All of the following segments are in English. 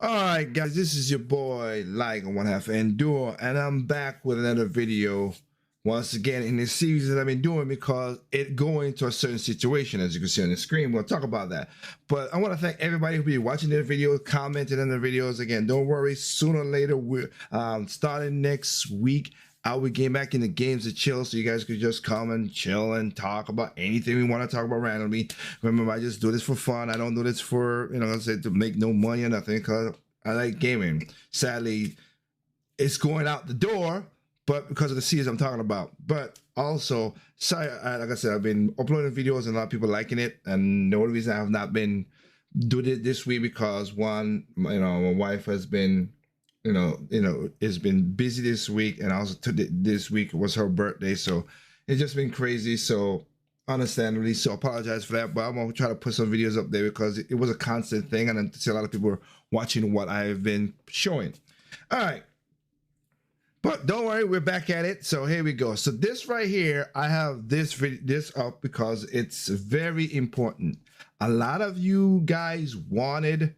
All right, guys, this is your boy, like one half Endure, and I'm back with another video once again in this series that I've been doing because it going to a certain situation, as you can see on the screen. We'll talk about that. But I want to thank everybody who be watching the video, commenting on the videos. Again, don't worry, sooner or later, we're starting next week. I will get back in the games to chill, so you guys could just come and chill and talk about anything we want to talk about randomly. Remember, I just do this for fun. I don't do this for, let's say, to make no money or nothing, because I like gaming. Sadly, it's going out the door, but because of the series I'm talking about. But also, sorry, like I said, I've been uploading videos and a lot of people liking it. And the only reason I have not been doing it this week because one, my wife has been has been busy this week, and also this week was her birthday, so it's just been crazy. So understandably, so apologize for that, but I'm gonna try to put some videos up there because it was a constant thing, and I see a lot of people are watching what I've been showing. All right, but don't worry, we're back at it. So here we go. So this right here, I have this up because it's very important. A lot of you guys wanted.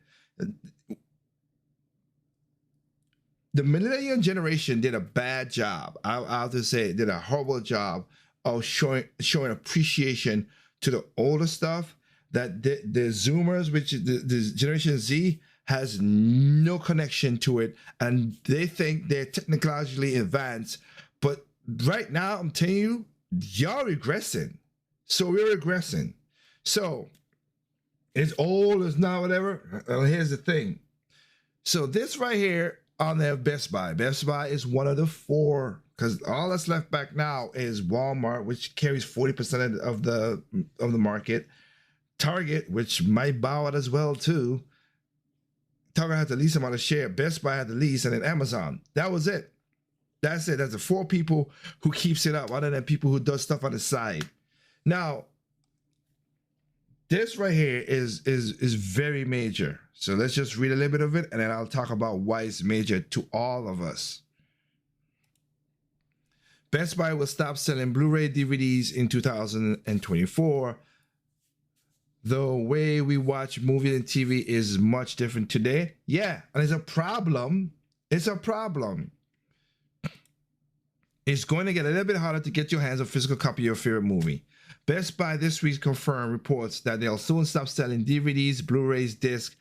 The millennial generation did a bad job. I have to say, did a horrible job of showing appreciation to the older stuff. That the Zoomers, which the Generation Z, has no connection to it, and they think they're technologically advanced. But right now, I'm telling you, y'all regressing. So we're regressing. So it's old, it's not whatever. Here's the thing. So this right here on there, Best Buy. Best Buy is one of the four, because all that's left back now is Walmart, which carries 40% of the market. Target, which might bow out as well too. Target had the least amount of share. Best Buy had the least, and then Amazon. That was it. That's it. That's the four people who keeps it up, other than people who does stuff on the side. Now, this right here is very major. So let's just read a little bit of it, and then I'll talk about why it's major to all of us. Best Buy will stop selling Blu-ray DVDs in 2024. The way we watch movies and TV is much different today. Yeah, and it's a problem. It's a problem. It's going to get a little bit harder to get your hands on a physical copy of your favorite movie. Best Buy this week confirmed reports that they'll soon stop selling DVDs, Blu-rays, discs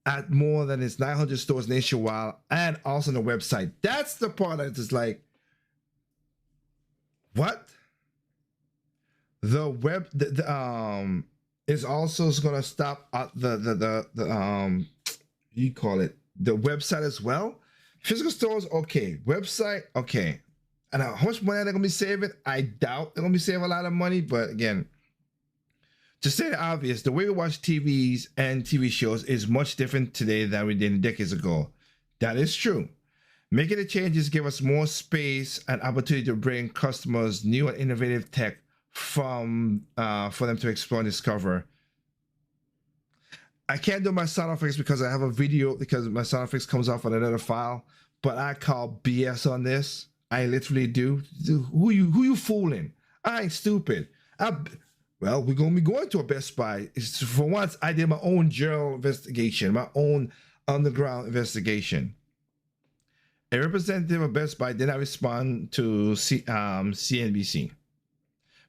at more than its 900 stores nationwide and also on the website. That's the part that is like, what? The web, is also going to stop at you call it, the website as well. Physical stores, okay. Website, okay. And how much money are they going to be saving? I doubt they're going to be saving a lot of money. But again, to say the obvious, the way we watch TVs and TV shows is much different today than we did decades ago. That is true. Making the changes give us more space and opportunity to bring customers new and innovative tech for them to explore and discover. I can't do my sound effects because I have a video, because my sound effects comes off on another file, but I call BS on this. I literally do. Who you fooling? I ain't stupid. Well, we're gonna be going to a Best Buy. For once, I did my own journal investigation, my own underground investigation. A representative of Best Buy did not respond to CNBC.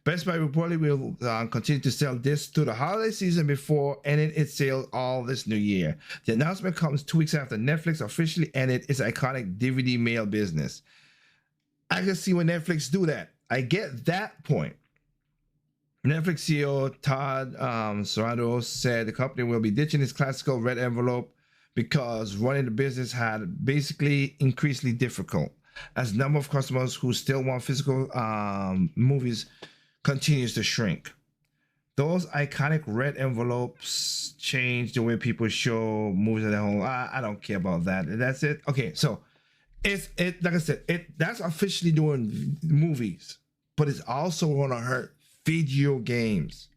Best Buy reportedly will continue to sell discs through the holiday season before ending its sales all this new year. The announcement comes 2 weeks after Netflix officially ended its iconic DVD mail business. I can see when Netflix do that. I get that point. Netflix CEO Todd Sarandos said the company will be ditching its classical red envelope because running the business had basically increasingly difficult as the number of customers who still want physical movies continues to shrink. Those iconic red envelopes change the way people show movies at home. I don't care about that. That's it. Okay, so it's like I said, that's officially doing movies, but it's also going to hurt video games.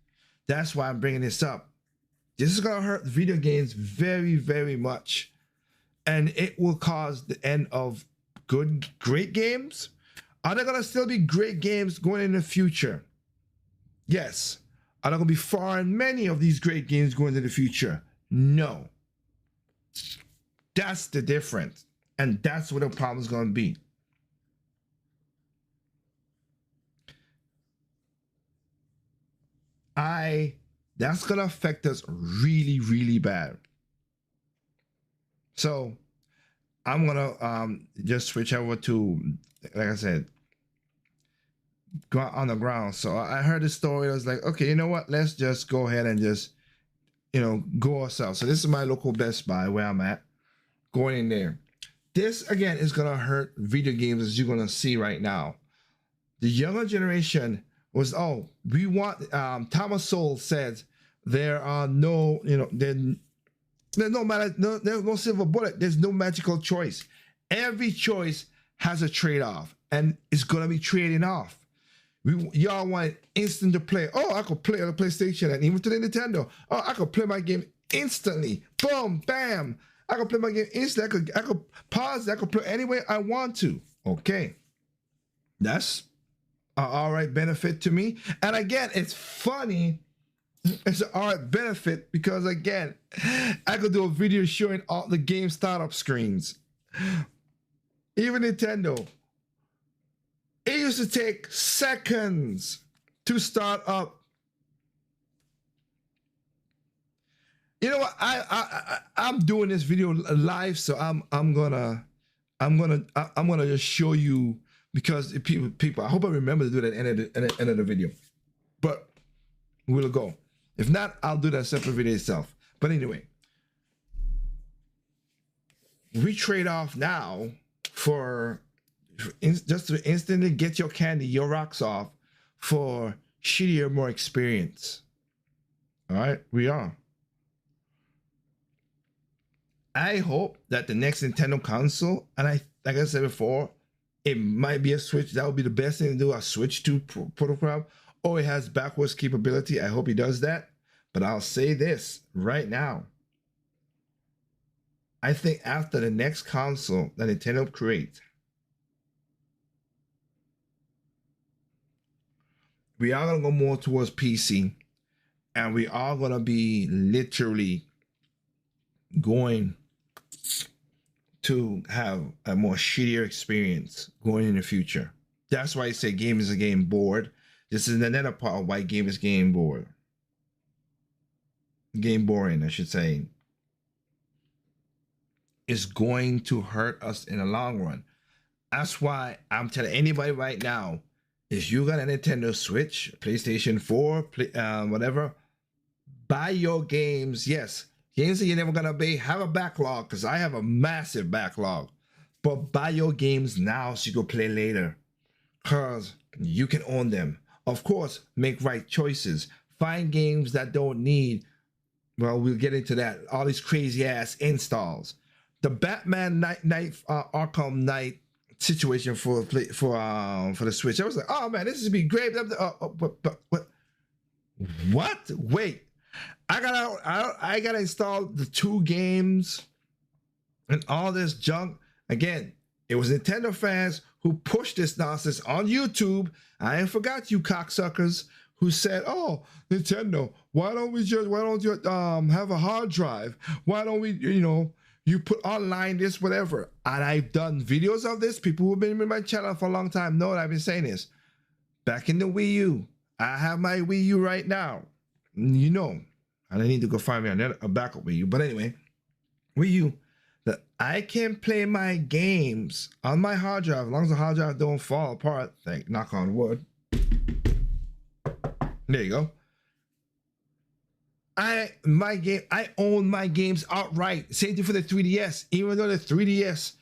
That's why I'm bringing this up. This is going to hurt video games very, very much, and it will cause the end of great games. Are there going to still be great games going in the future? Yes. Are there going to be far and many of these great games going into the future? No. That's the difference. And that's what the problem is going to be. That's going to affect us really, really bad. So I'm going to just switch over to, like I said, go on the ground. So I heard the story. I was like, okay, you know what? Let's just go ahead and just, go ourselves. So this is my local Best Buy where I'm at. Going in there. This, again, is going to hurt video games, as you're going to see right now. The younger generation was, we want, Thomas Sowell said, there are no, there's no silver bullet. There's no magical choice. Every choice has a trade-off, and it's going to be trading off. Y'all want instant to play. Oh, I could play on the PlayStation and even to the Nintendo. Oh, I could play my game instantly. Boom, bam. I could play my game instantly. I could pause. I could play any way I want to. Okay. That's an all right benefit to me. And again, it's funny. It's an all right benefit because, again, I could do a video showing all the game startup screens. Even Nintendo. It used to take seconds to start up. You know what? I'm doing this video live, so I'm gonna just show you, because people. I hope I remember to do that at the end of the video, but we'll go. If not, I'll do that separate video itself. But anyway, we trade off now for just to instantly get your candy, your rocks off, for shittier, more experience. All right, we are. I hope that the next Nintendo console, and like I said before, it might be a Switch. That would be the best thing to do, a Switch 2 protocol, or it has backwards capability. I hope he does that. But I'll say this right now. I think after the next console that Nintendo creates, we are going to go more towards PC, and we are going to be literally going to have a more shittier experience going in the future. That's why I say gamers are getting bored. This is another part of why gamers getting bored. Game boring, I should say. Is going to hurt us in the long run. That's why I'm telling anybody right now, if you got a Nintendo Switch, PlayStation 4, whatever, buy your games. Yes, games that you're never gonna pay, have a backlog, because I have a massive backlog. But buy your games now so you can play later, because you can own them. Of course, make right choices. Find games that don't need, well, we'll get into that, all these crazy ass installs. The Batman Arkham Knight situation for the Switch, I was like, oh man, this would be great. But what? Wait, I gotta install the 2 games and all this junk again. It was Nintendo fans who pushed this nonsense on YouTube. I ain't forgot you cocksuckers who said, oh, Nintendo, why don't you have a hard drive? Why don't we, you put online this, whatever. And I've done videos of this. People who've been in my channel for a long time know that I've been saying this. Back in the Wii U, I have my Wii U right now. And I need to go find me a backup Wii U. But anyway, Wii U, that I can play my games on my hard drive as long as the hard drive don't fall apart. Knock on wood. There you go. I own my games outright. Same thing for the 3DS. Even though the 3DS,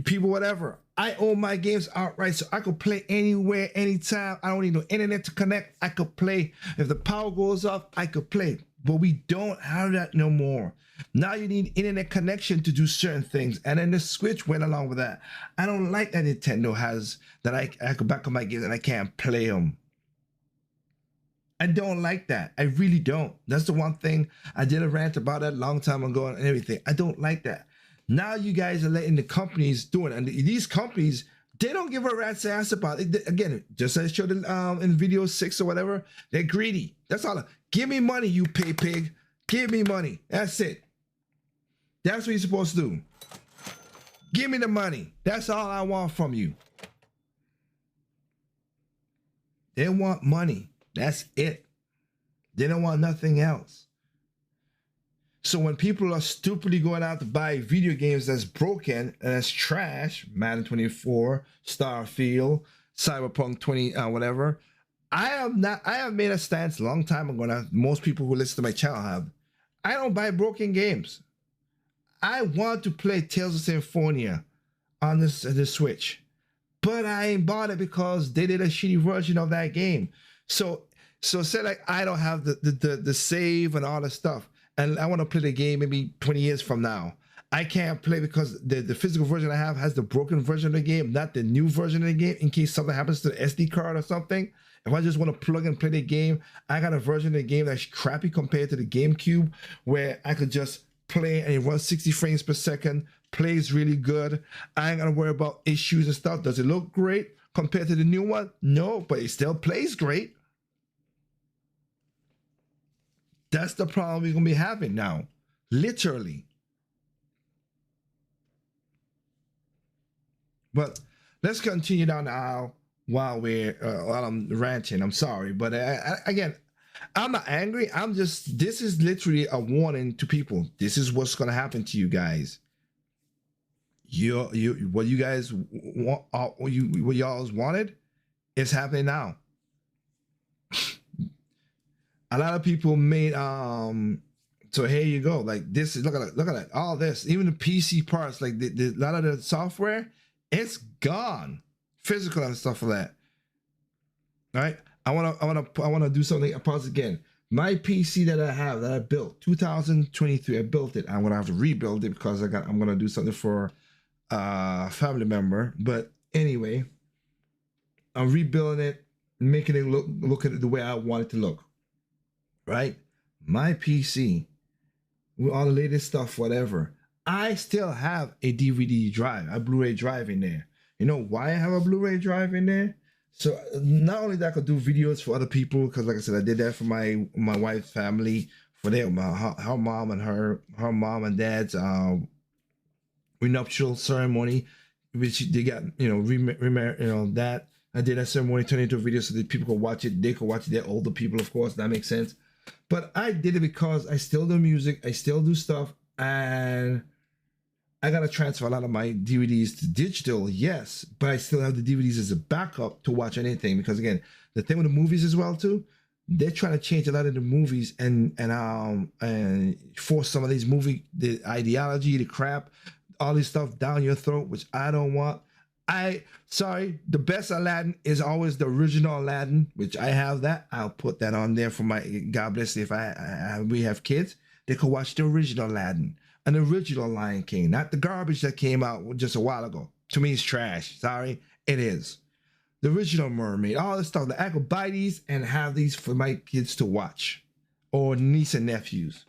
people, whatever, I own my games outright, so I could play anywhere, anytime. I don't need no internet to connect. I could play. If the power goes off, I could play. But we don't have that no more. Now you need internet connection to do certain things. And then the Switch went along with that. I don't like that Nintendo has that I could back up my games and I can't play them. I don't like that. I really don't. That's the one thing I did a rant about that a long time ago and everything. I don't like that. Now you guys are letting the companies do it. And these companies, they don't give a rat's ass about it. Again, just as I showed in video 6 or whatever, they're greedy. That's all. Give me money, you pay pig. Give me money. That's it. That's what you're supposed to do. Give me the money. That's all I want from you. They want money. That's it. They don't want nothing else. So when people are stupidly going out to buy video games that's broken and that's trash, Madden 24, Starfield, Cyberpunk 20, whatever, I have made a stance a long time ago. Now, most people who listen to my channel have. I don't buy broken games. I want to play Tales of Symphonia on the Switch, but I ain't bought it because they did a shitty version of that game. So say like I don't have the save and all the stuff, and I want to play the game maybe 20 years from now. I can't play because the physical version I have has the broken version of the game, not the new version of the game, in case something happens to the SD card or something. If I just want to plug and play the game, I got a version of the game that's crappy compared to the GameCube, where I could just play and it runs 60 frames per second, plays really good. I ain't gonna worry about issues and stuff. Does it look great compared to the new one? No, but it still plays great. That's the problem we're gonna be having now, literally. But let's continue down the aisle while I'm ranting. I'm sorry, but again, I'm not angry. This is literally a warning to people. This is what's gonna happen to you guys. What you guys want, what y'all wanted, is happening now. A lot of people made so here you go. Like this is look at it. All this, even the PC parts, like a lot of the software, it's gone. Physical and stuff like that. All right. I wanna do something. I pause again. My PC that I built 2023. I built it. I'm gonna have to rebuild it because I'm gonna do something for a family member. But anyway, I'm rebuilding it, making it look at it the way I want it to look. Right? My PC with all the latest stuff, whatever. I still have a DVD drive, a Blu-ray drive in there. You know why I have a Blu-ray drive in there? So not only that I could do videos for other people, because like I said, I did that for my wife's family, for her mom and her mom and dad's renuptial ceremony, which they got, that. I did that ceremony, turned into a video so that people could watch it. They could watch it. They're older people, of course. That makes sense. But I did it because I still do music. I still do stuff. And I got to transfer a lot of my DVDs to digital, yes. But I still have the DVDs as a backup to watch anything. Because, again, the thing with the movies as well, too, they're trying to change a lot of the movies and force some of these the ideology, the crap, all this stuff down your throat, which I don't want. The best Aladdin is always the original Aladdin, which I have that. I'll put that on there for my, God bless, if we have kids, they could watch the original Aladdin, an original Lion King, not the garbage that came out just a while ago. To me, it's trash. Sorry, it is. The original Mermaid, all this stuff. I could buy these and have these for my kids to watch, or niece and nephews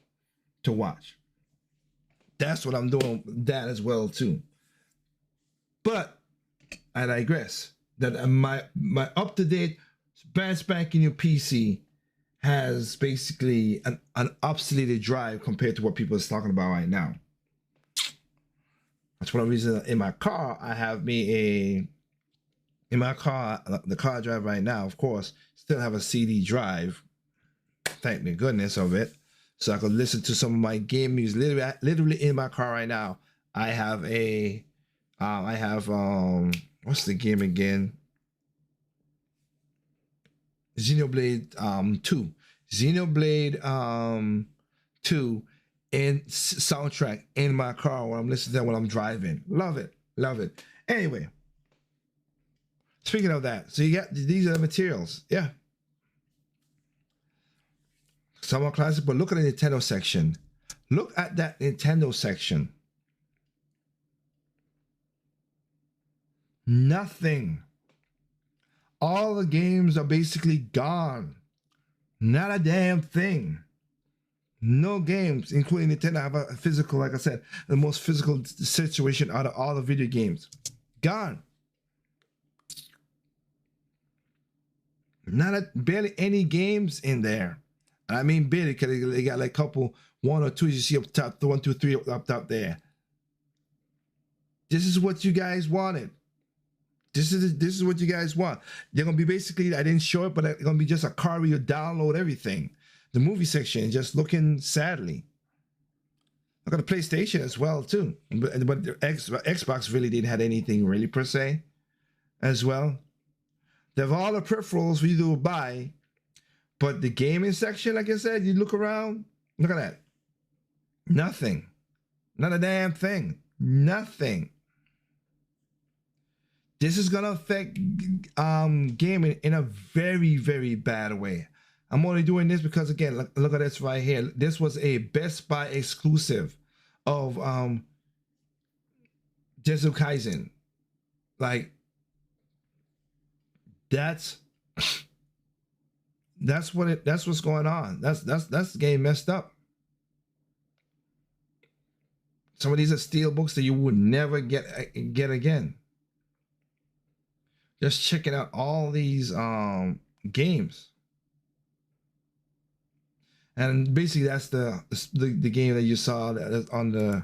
to watch. That's what I'm doing, that as well too. But I digress. That my up-to-date, brand spanking new PC has basically an obsoleted drive compared to what people are talking about right now. That's one reason in my car I have the car I drive right now, of course, still have a CD drive. Thank the goodness of it. So I could listen to some of my game music. Literally in my car right now, I have what's the game again? Xenoblade 2. Xenoblade 2 and soundtrack in my car when I'm listening to that when I'm driving. Love it. Love it. Anyway, speaking of that, so you got these are the materials. Yeah. Somewhat classic, but look at the Nintendo section. Look at that Nintendo section. Nothing. All the games are basically gone. Not a damn thing. No games, including Nintendo, have a physical, like I said, the most physical situation out of all the video games. Gone. Barely any games in there. I mean barely, because they got like a couple, one or two you see up top, the 1, 2, 3 up top there. This is what you guys wanted. This is what you guys want. They're gonna be basically, I didn't show it, but it's gonna be just a car where you download everything. The movie section just looking sadly. Look at the PlayStation as well too, but the Xbox really didn't have anything really per se as well. They have all the peripherals for you to buy, but the gaming section, like I said, you look around, look at that. Nothing. Not a damn thing. Nothing. This is gonna affect gaming in a very, very bad way. I'm only doing this because, again, look at this right here. This was a Best Buy exclusive of Jujutsu Kaisen. Like, that's what's going on. That's the game messed up. Some of these are steel books that you would never get again. Just checking out all these games. And basically that's the game that you saw that's on the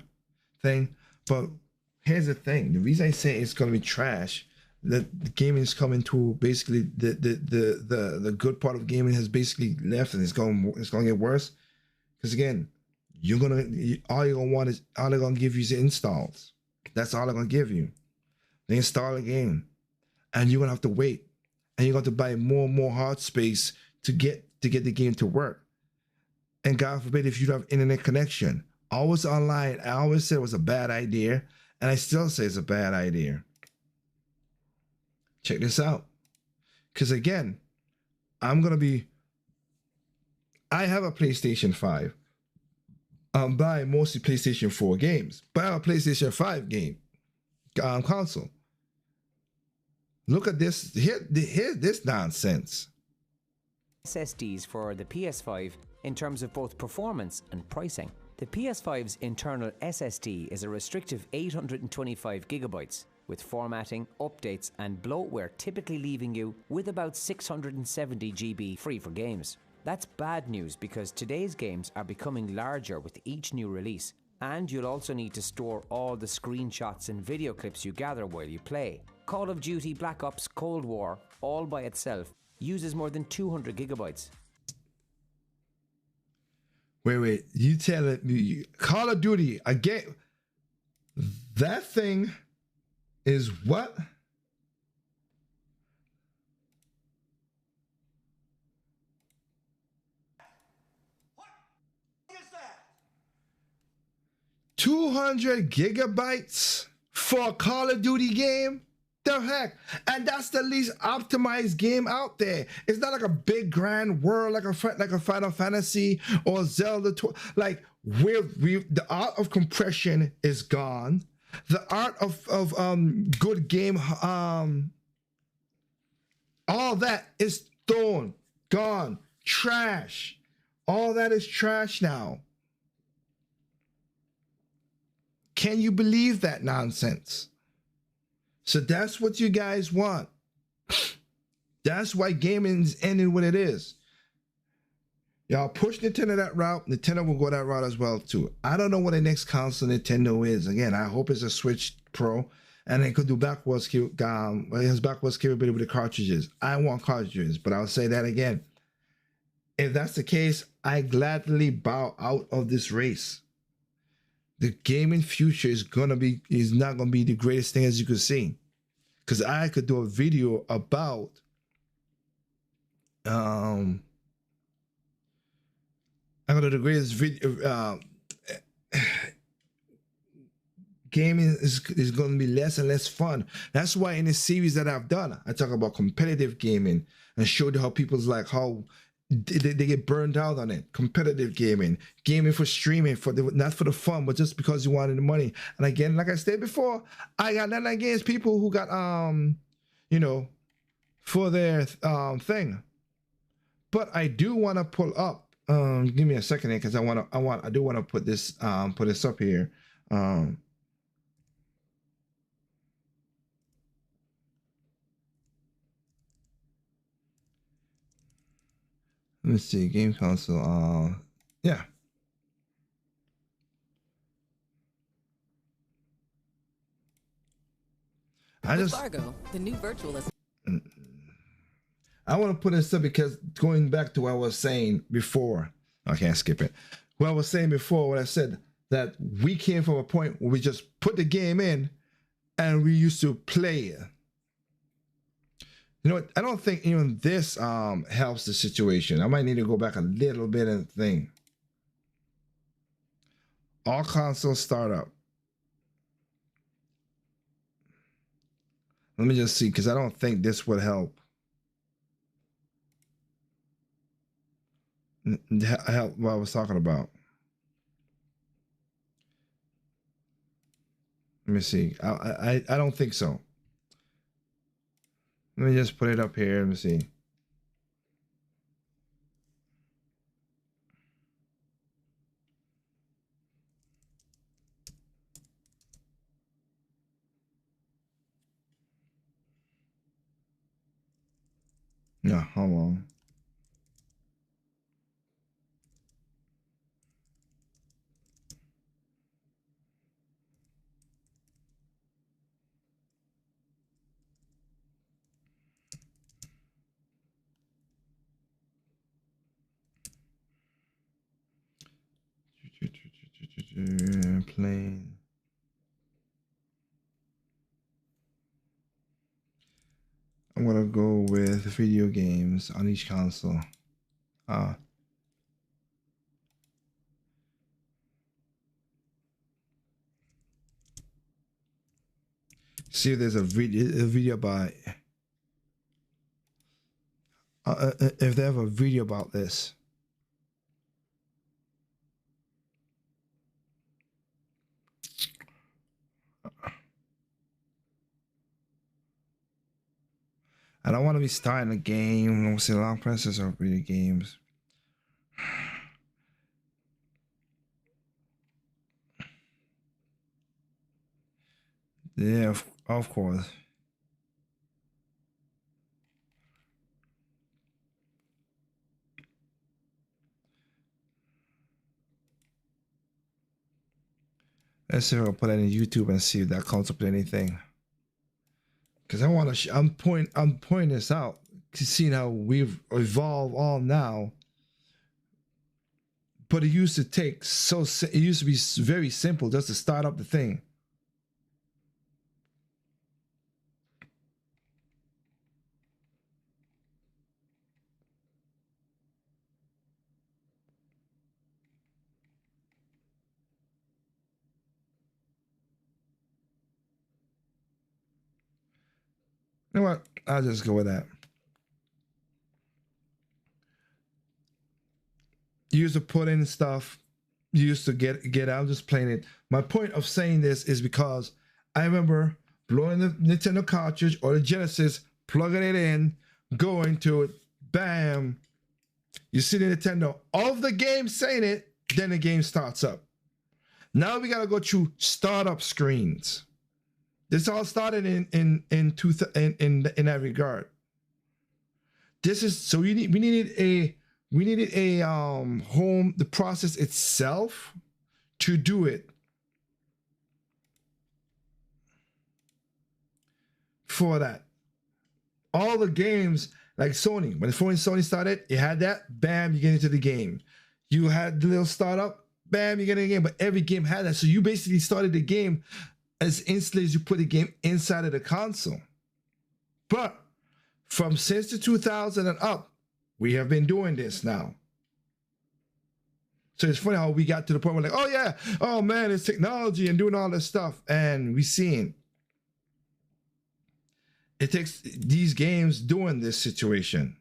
thing. But here's the thing. The reason I say it's gonna be trash, that the gaming is coming to basically the good part of gaming has basically left, and it's gonna get worse. Because again, all you're gonna want is, all they're gonna give you is installs. That's all they're gonna give you. They install a game, and you're gonna have to wait, and you're gonna have to buy more and more hard space to get the game to work. And God forbid if you don't have internet connection. Always online, I always said it was a bad idea, and I still say it's a bad idea. Check this out. Because again, I have a PlayStation 5. I'm buying mostly PlayStation 4 games, but I have a PlayStation 5 game console. Look at this. Here's this nonsense. SSDs for the PS5 in terms of both performance and pricing. The PS5's internal SSD is a restrictive 825 gigabytes, with formatting, updates and bloatware typically leaving you with about 670 GB free for games. That's bad news because today's games are becoming larger with each new release, and you'll also need to store all the screenshots and video clips you gather while you play. Call of Duty Black Ops Cold War, all by itself, uses more than 200 gigabytes. Wait, you telling me Call of Duty, again, that thing is what? What is that? 200 gigabytes for a Call of Duty game? The heck? And that's the least optimized game out there. It's not like a big grand world like a Final Fantasy or Zelda. Like the art of compression is gone. The art of good game, all that is thrown, gone, trash. All that is trash now. Can you believe that nonsense? So that's what you guys want. That's why gaming's ending what it is. Y'all push Nintendo that route. Nintendo will go that route as well too. I don't know what the next console Nintendo is. Again, I hope it's a Switch Pro, and it could do backwards capability with the cartridges. I want cartridges, but I'll say that again. If that's the case, I gladly bow out of this race. The gaming future is not gonna be the greatest thing as you could see, because I could do a video about I'm gonna do the greatest video. Gaming is going to be less and less fun. That's why in the series that I've done, I talk about competitive gaming and showed how people's like how they get burned out on it. Competitive gaming for streaming, not for the fun, but just because you wanted the money. And again, like I said before, I got nothing against people who got for their thing. But I do want to pull up. Give me a second here, because I do want to put this up here. Let me see, game console. Yeah. I With just Fargo, the new virtual assistant. I want to put this up because going back to what I was saying before, I can't skip it. What I was saying before, when I said that we came from a point where we just put the game in and we used to play it. You know what? I don't think even this helps the situation. I might need to go back a little bit and think. All console startup. Let me just see, because I don't think this would help. Help what I was talking about. Let me see. I don't think so. Let me just put it up here. Let me see. No, hold on. Plane. I'm gonna go with video games on each console. See if there's a video about if they have a video about this. I don't want to be starting a game. I don't see long presses or video games. Yeah, of course. Let's see if I'll put it in YouTube and see if that comes up with anything. Because I want to. I'm pointing this out, seeing how we've evolved all now. But it used to take it used to be very simple just to start up the thing. You know what? I'll just go with that. You used to put in stuff. You used to get out, just playing it. My point of saying this is because I remember blowing the Nintendo cartridge or the Genesis, plugging it in, going to it, bam. You see the Nintendo of the game saying it, then the game starts up. Now we gotta go through startup screens. This all started in that regard. This is so we needed a home, the process itself to do it. For that, all the games like Sony, when Sony started, you had that, bam, you get into the game. You had the little startup, bam, you get in the game. But every game had that, so you basically started the game as instantly as you put the game inside of the console. But from since the 2000 and up, we have been doing this now. So it's funny how we got to the point where like, oh yeah, oh man, it's technology and doing all this stuff. And we seen it takes these games doing this situation.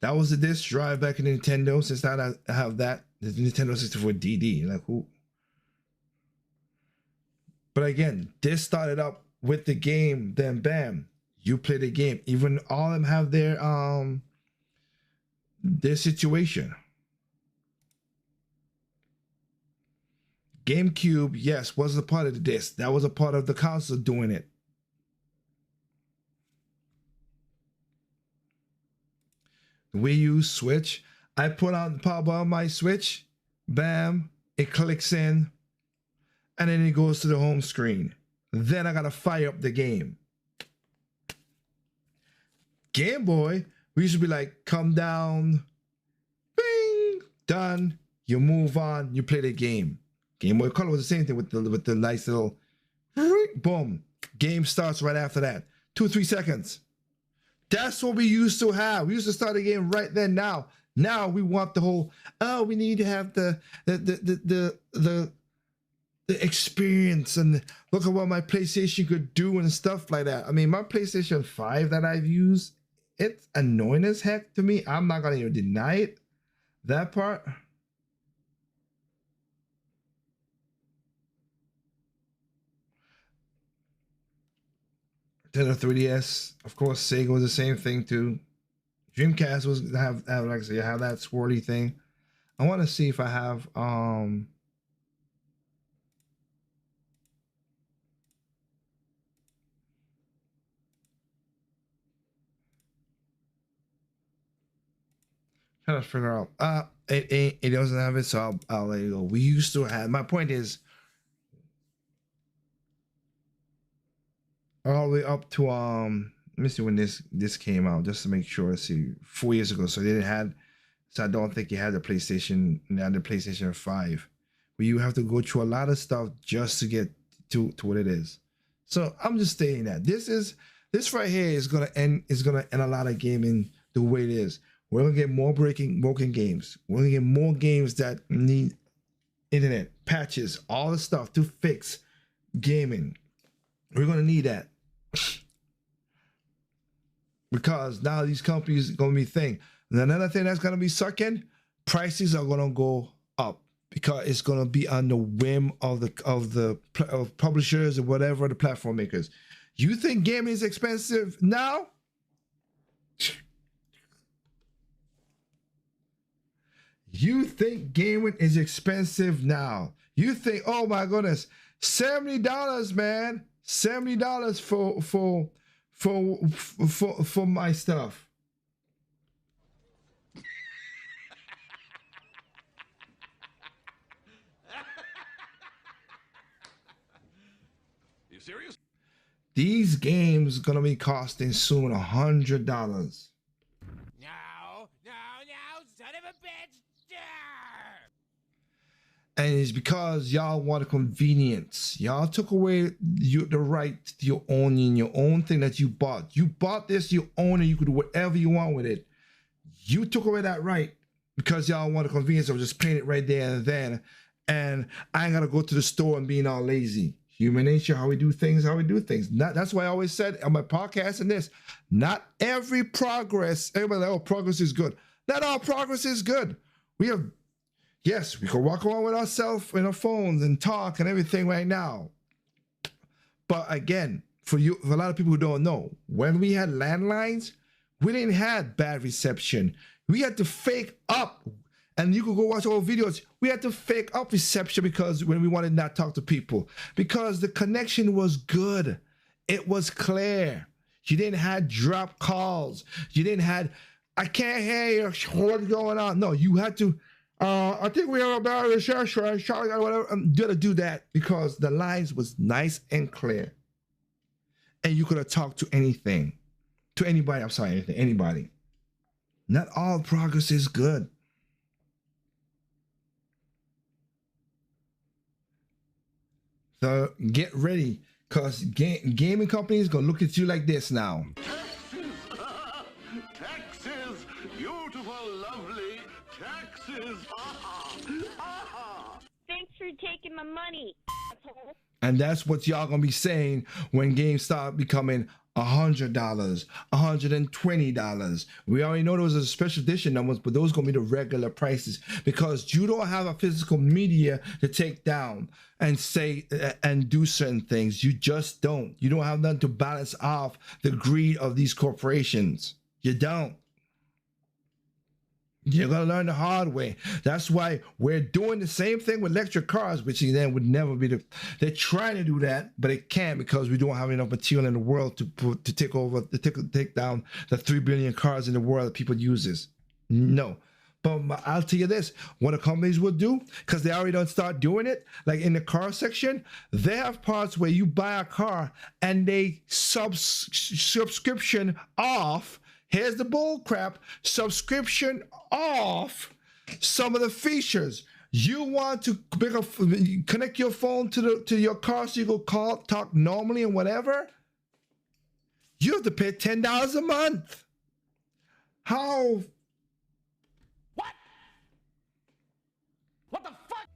That was the disc drive back in Nintendo. Since now I have that, the Nintendo 64 DD. Like who? But again, this started up with the game. Then bam, you play the game. Even all of them have their situation. GameCube, yes, was a part of the disc. That was a part of the console doing it. Wii U, Switch. I put on the power button on my Switch, bam, it clicks in, and then it goes to the home screen. Then I gotta fire up the game. Game Boy, we used to be like, come down, bing, done. You move on, you play the game. Game Boy Color was the same thing with the nice little boom. Game starts right after that. 2-3 seconds. That's what we used to have. We used to start the game right then. Now we want the whole, oh, we need to have the experience and look at what my PlayStation could do and stuff like that. I mean, my PlayStation 5 that I've used, it's annoying as heck to me. I'm not gonna even deny it. That part. To the 3DS, of course, Sega was the same thing too. Dreamcast was have like I say, have that swirly thing. I want to see if I have trying to figure out. It doesn't have it, so I'll let you go. We used to have. My point is, all the way up to let me see when this came out, just to make sure. Let's see, 4 years ago. So they didn't had. So I don't think you had the PlayStation 5, where you have to go through a lot of stuff just to get to what it is. So I'm just stating that this right here is gonna end a lot of gaming the way it is. We're gonna get more broken games. We're gonna get more games that need internet patches, all the stuff to fix gaming. We're gonna need that because now these companies are gonna be thing. And another thing that's gonna be sucking, prices are gonna go up because it's gonna be on the whim of the publishers or whatever, the platform makers. You think gaming is expensive now? You think gaming is expensive now? You think, oh my goodness, $70, man, $70 for my stuff. You serious? These games gonna be costing soon $100. No, son of a bitch! And it's because y'all want a convenience. Y'all took away the right to your own thing that you bought. You bought this, you own it, you could do whatever you want with it. You took away that right because y'all want a convenience of just playing it right there and then. And I ain't gotta go to the store and being all lazy. Human nature, how we do things. That's why I always said on my podcast and this, not every progress, everybody like, oh, progress is good. Not all progress is good. Yes, we can walk around with ourselves in our phones and talk and everything right now. But again, for a lot of people who don't know, when we had landlines, we didn't have bad reception. We had to fake up. And you could go watch all videos. We had to fake up reception because when we wanted not to talk to people, because the connection was good. It was clear. You didn't have drop calls. You didn't have, I can't hear you. What's going on? No, you had to, I think we are about to share, whatever. You got to do that because the lines was nice and clear. And you could have talked to anything, to anybody. I'm sorry, anybody. Not all progress is good. So get ready, because gaming companies gonna look at you like this now. Taxes! Beautiful, lovely taxes! Thanks for taking my money, asshole. And that's what y'all gonna be saying when games start becoming $100, $120. We already know those are special edition numbers, but those gonna be the regular prices because you don't have a physical media to take down and say and do certain things. You just don't. You don't have nothing to balance off the greed of these corporations. You don't. You're gonna learn the hard way. That's why we're doing the same thing with electric cars, which then would never be they're trying to do that, but it can't because we don't have enough material in the world to take down the 3 billion cars in the world that people uses. No. But I'll tell you this, what the companies would do, because they already don't start doing it, like in the car section, they have parts where you buy a car and they subscription off. Here's the bull crap, subscription off some of the features. You want to connect your phone to your car so you go call, talk normally and whatever? You have to pay $10 a month. How? What the fuck?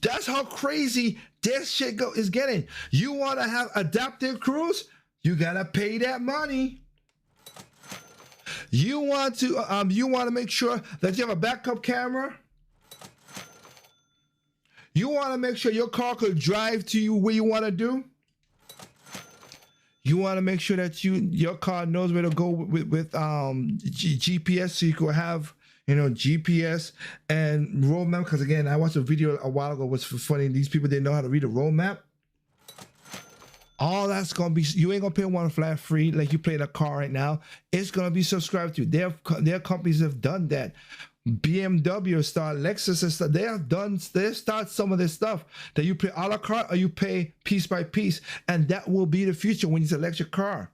That's how crazy this shit is getting. You want to have adaptive cruise? You gotta pay that money. You want to make sure that you have a backup camera. You want to make sure your car could drive to you where you want to do. You want to make sure that your car knows where to go with GPS, so you could have, you know, GPS and roadmap. Because again, I watched a video a while ago. Was funny. These people didn't know how to read a roadmap. All that's gonna be, you ain't gonna pay one flat free like you play in a car right now. It's gonna be subscribed to. Their companies have done that. BMW start, Lexus and stuff. They start some of this stuff that you pay a la carte or you pay piece by piece, and that will be the future when it's an electric car.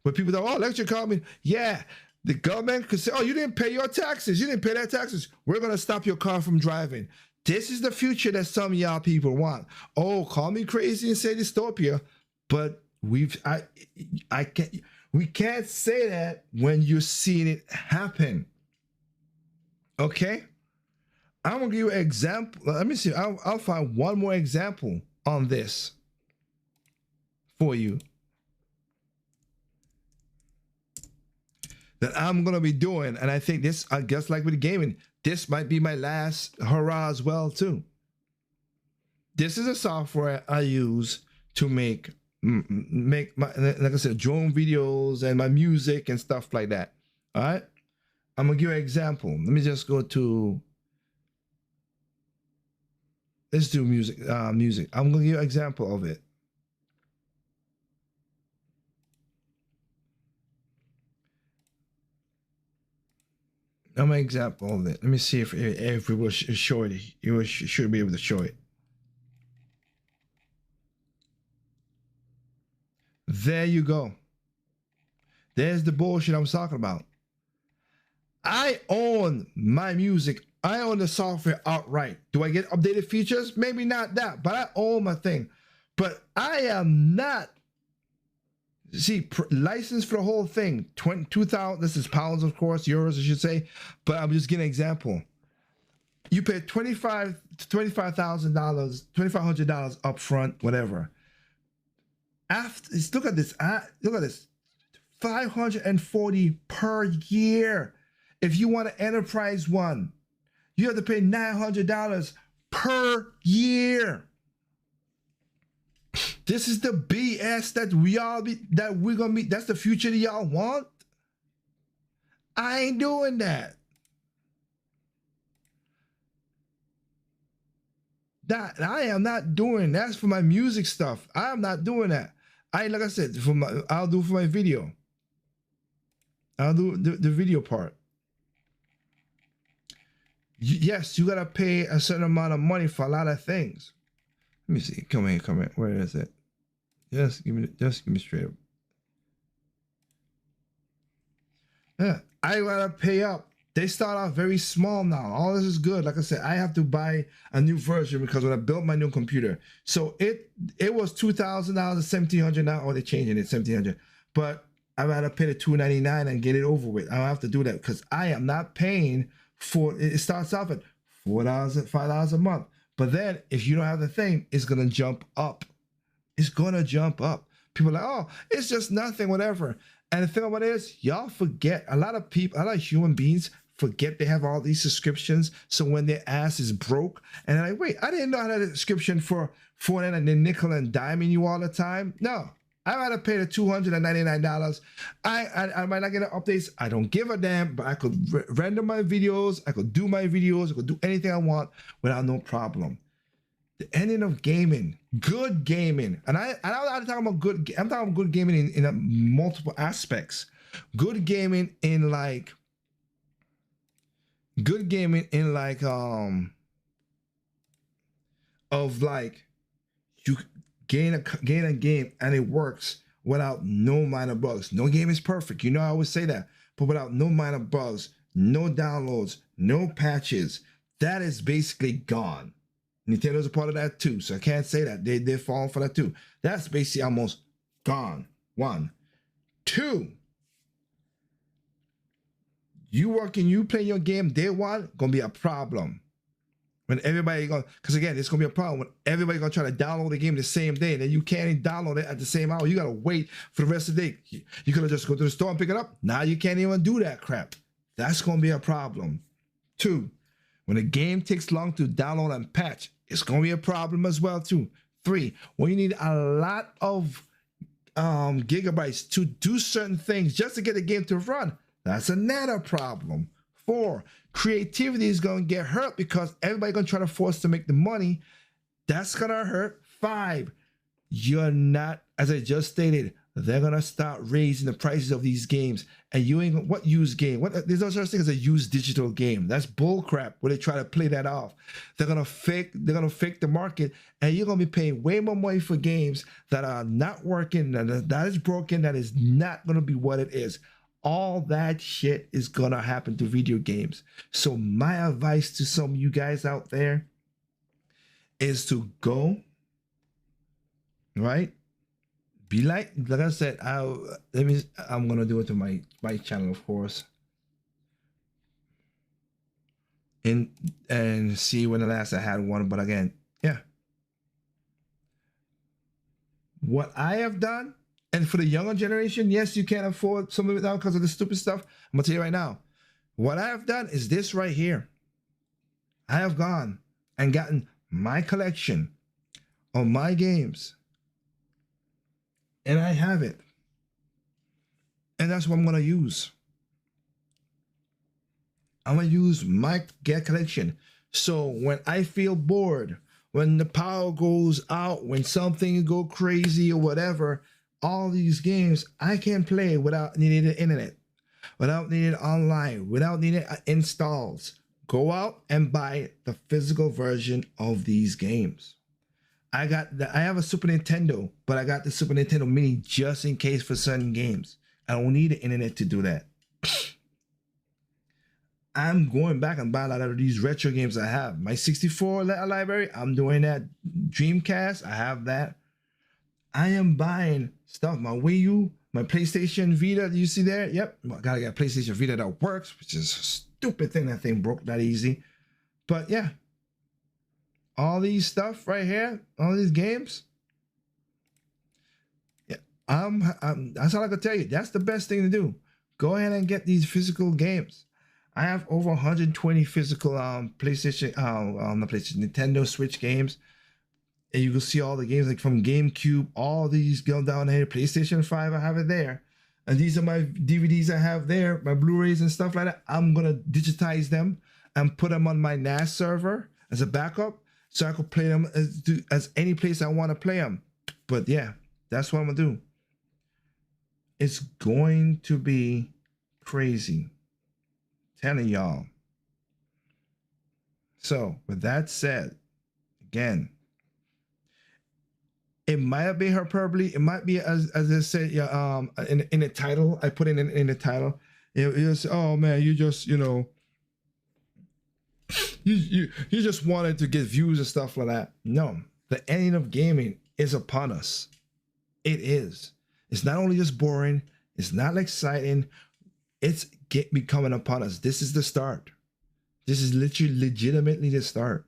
When people say, "Oh, electric car," I mean, yeah, the government could say, "Oh, you didn't pay your taxes. You didn't pay that taxes. We're gonna stop your car from driving." This is the future that some of y'all people want. Oh, call me crazy and say dystopia, but we can't say that when you're seeing it happen. Okay, I'm gonna give you an example. Let me see. I'll find one more example on this for you that I'm gonna be doing, and I think this, I guess, like with gaming, this might be my last hurrah as well too. This is a software I use to make my, like I said, drone videos and my music and stuff like that. All right. I'm gonna give you an example. Let me just go to, let's do music. Music. I'm gonna give you an example of it. I'm an example of it. Let me see if we will show it. You should be able to show it. There you go. There's the bullshit I'm talking about. I own my music. I own the software outright. Do I get updated features? Maybe not that, but I own my thing. But I am not, licensed for the whole thing. 2,000, this is pounds, of course, euros, I should say. But I'm just giving an example. You pay $25,000, $2,500 up front, whatever. After, look at this. Look at this. $540 per year. If you want an enterprise one, you have to pay $900 per year. This is the BS that we're gonna meet. That's the future that y'all want. I ain't doing that. That I am not doing. That's for my music stuff. I am not doing that. Like I said, I'll do for my video. I'll do the video part. Yes, you gotta pay a certain amount of money for a lot of things. Let me see. Come here. Where is it? Just give me straight up. Yeah, I gotta pay up. They start off very small now. All this is good. Like I said, I have to buy a new version because when I built my new computer, so it was $2,000, $1,700 now. Oh, they're changing it, $1,700. But I gotta pay the $299 and get it over with. I don't have to do that because I am not paying for it. It starts off at $4, $5 a month. But then if you don't have the thing, it's gonna jump up. It's gonna jump up. People are like, oh, it's just nothing, whatever. And the thing about it is, y'all forget. A lot of people, a lot of human beings forget they have all these subscriptions. So when their ass is broke, and they're like, wait, I didn't know I had a subscription for $4 and then nickel and diming you all the time. No, I gotta pay the $299. I might not get updates. I don't give a damn, but I could render my videos. I could do my videos. I could do anything I want without no problem. The ending of gaming, good gaming, and I'm not talking about good. I'm talking about good gaming in multiple aspects. Good gaming in like good gaming in like of like you gain a game and it works without no minor bugs. No game is perfect. You know I always say that, but without no minor bugs, no downloads, no patches, that is basically gone. Nintendo's a part of that too, so I can't say that. They're falling for that too. That's basically almost gone. 1. 2. You play your game day one, gonna be a problem. When everybody gonna, because again, it's gonna be a problem when everybody gonna try to download the game the same day, and then you can't even download it at the same hour. You gotta wait for the rest of the day. You could just go to the store and pick it up. Now you can't even do that crap. That's gonna be a problem. 2, when the game takes long to download and patch, it's gonna be a problem as well too. 3, when you need a lot of gigabytes to do certain things just to get the game to run, that's another problem. 4, creativity is going to get hurt because everybody going to try to force to make the money. That's going to hurt. 5, you're not, as I just stated, they're going to start raising the prices of these games. And you ain't, what used game? There's no such thing as a used digital game. That's bull crap where they try to play that off. They're going to fake the market, and you're going to be paying way more money for games that are not working, that is broken, that is not going to be what it is. All that shit is gonna happen to video games. So my advice to some of you guys out there is to go, right? Be like I said, I'm gonna do it to my channel, of course. And see when the last I had one, but again, yeah. What I have done. And for the younger generation, yes, you can't afford some of it now because of the stupid stuff. I'm gonna tell you right now, what I have done is this right here. I have gone and gotten my collection of my games, and I have it. And that's what I'm gonna use. I'm gonna use my collection. So when I feel bored, when the power goes out, when something go crazy or whatever, all these games I can play without needing the internet, without needing online, without needing installs. Go out and buy the physical version of these games. I have a Super Nintendo, but I got the Super Nintendo Mini just in case for certain games. I don't need the internet to do that. I'm going back and buying a lot of these retro games I have. My 64 library, I'm doing that. Dreamcast, I have that. I am buying stuff. My Wii U, my PlayStation Vita, you see there? Yep, I gotta get a PlayStation Vita that works, which is a stupid thing. That thing broke that easy. But yeah, all these stuff right here, all these games. Yeah, that's all I can tell you. That's the best thing to do. Go ahead and get these physical games. I have over 120 physical Nintendo Switch games. And you can see all the games like from GameCube, all these go down here. PlayStation 5, I have it there. And these are my DVDs I have there, my Blu-rays and stuff like that. I'm going to digitize them and put them on my NAS server as a backup so I could play them as any place I want to play them. But yeah, that's what I'm going to do. It's going to be crazy. Telling y'all. So with that said, again, it might have been hyperbole. It might be as I said, yeah. In the title, I put in the title. It was, oh man, you just you just wanted to get views and stuff like that. No, the ending of gaming is upon us. It is. It's not only just boring. It's not exciting. It's becoming upon us. This is the start. This is literally, legitimately the start.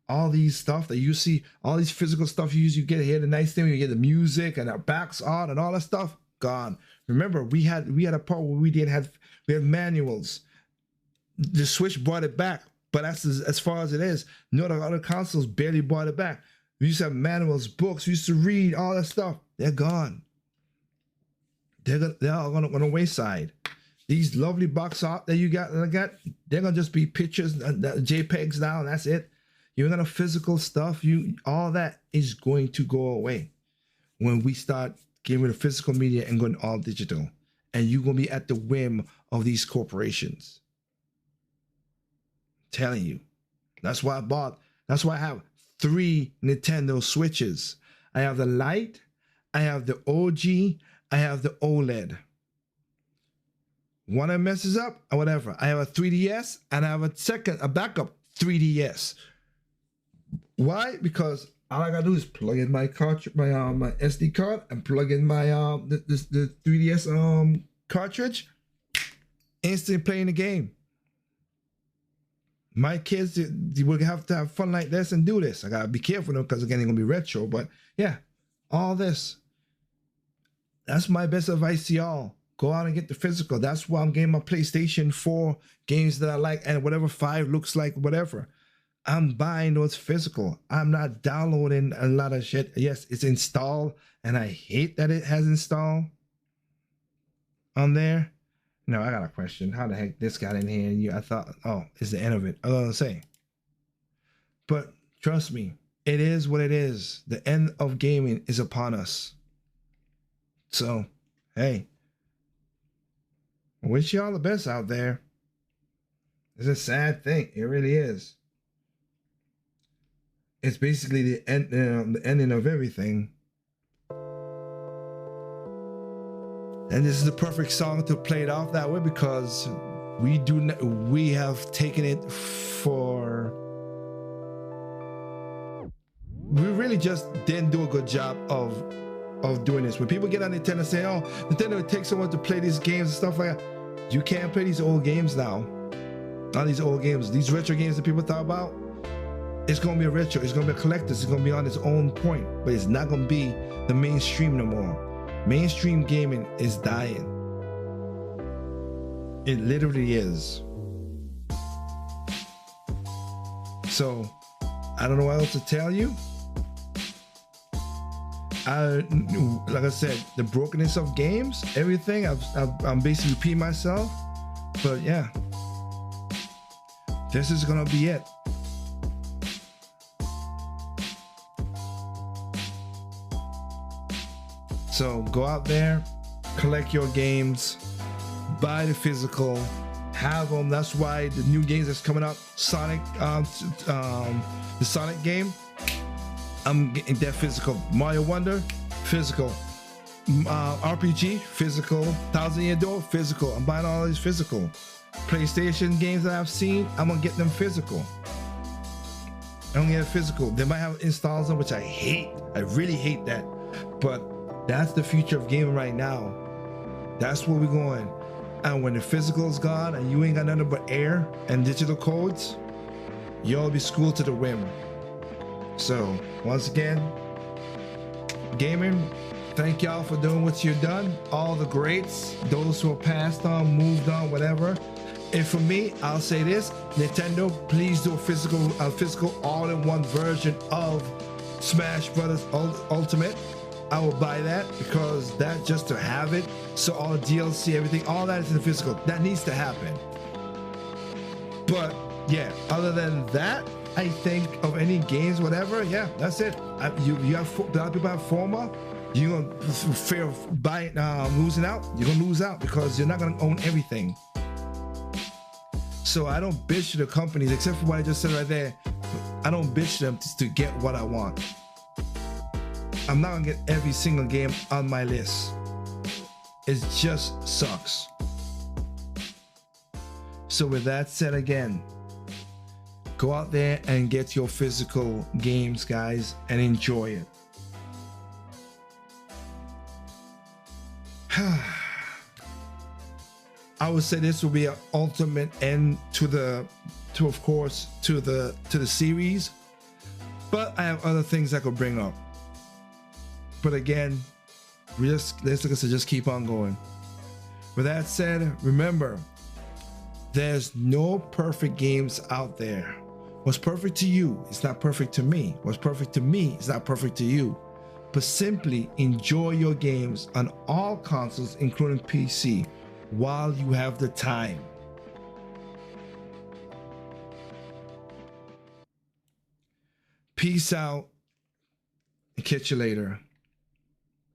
All these stuff that you see, all these physical stuff you get here, the nice thing, you get the music and our backs on and all that stuff, gone. Remember, we had a part where we had manuals. The Switch brought it back, but that's as far as it is. No, the other consoles barely brought it back. We used to have manuals, books, we used to read, all that stuff. They're gone. They're all on the wayside. These lovely box art that you got, they're gonna just be pictures, JPEGs now, and that's it. You're gonna physical stuff. All that is going to go away when we start getting rid of physical media and going all digital. and you're gonna be at the whim of these corporations. I'm telling you. That's why I have 3 Nintendo Switches. I have the Lite, I have the OG, I have the OLED. One that messes up or whatever. I have a 3DS and I have a backup 3DS. Why? Because all I gotta do is plug in my cartridge, my SD card, and plug in my the 3DS cartridge. Instantly playing the game. My kids, they will have to have fun like this and do this. I gotta be careful though, because again, they're gonna be retro. But yeah, all this. That's my best advice to y'all. Go out and get the physical. That's why I'm getting my PlayStation 4 games that I like, and whatever 5 looks like, whatever. I'm buying those physical. I'm not downloading a lot of shit. Yes, it's installed, and I hate that it has installed on there. No, I got a question. How the heck this got in here? And I thought, oh, it's the end of it. I was gonna say. But trust me, it is what it is. The end of gaming is upon us. So, hey, I wish y'all the best out there. It's a sad thing. It really is. It's basically the ending of everything. And this is the perfect song to play it off that way, because we have taken it for, we really just didn't do a good job of doing this. When people get on Nintendo and say, oh, Nintendo, it takes someone to play these games and stuff like that. You can't play these old games now. Not these old games. These retro games that people talk about, it's going to be a retro. It's going to be a collector's. It's going to be on its own point. But it's not going to be the mainstream no more. Mainstream gaming is dying. It literally is. So, I don't know what else to tell you. Like I said, the brokenness of games, everything, I'm basically repeating myself. But yeah, this is gonna be it. So go out there, collect your games, buy the physical, have them. That's why the new games that's coming out, Sonic, the Sonic game, I'm getting that physical. Mario Wonder, physical. RPG, physical. Thousand Year Door, physical. I'm buying all these physical. PlayStation games that I've seen, I'm gonna get them physical. I'm gonna get physical. They might have installs on, which I hate. I really hate that. But that's the future of gaming right now. That's where we're going. And when the physical is gone and you ain't got nothing but air and digital codes, you'll be schooled to the whim. So once again, gaming, thank y'all for doing what you've done. All the greats, those who are passed on, moved on, whatever. And for me, I'll say this: Nintendo, please do a physical all-in-one version of Smash Brothers Ultimate. I will buy that, because that, just to have it, so all the DLC, everything, all that is in the physical. That needs to happen. But yeah, other than that, I think of any games, whatever, yeah, that's it. You have, a lot of people have Forma. You're gonna fear of losing out. You're gonna lose out because you're not gonna own everything. So I don't bitch to the companies, except for what I just said right there. I don't bitch them to get what I want. I'm not gonna get every single game on my list. It just sucks. So with that said, again, go out there and get your physical games, guys, and enjoy it. I would say this will be an ultimate end to the series, but I have other things I could bring up. But again, let's just keep on going. With that said, remember, there's no perfect games out there. What's perfect to you is not perfect to me. What's perfect to me is not perfect to you. But simply enjoy your games on all consoles, including PC, while you have the time. Peace out, and catch you later.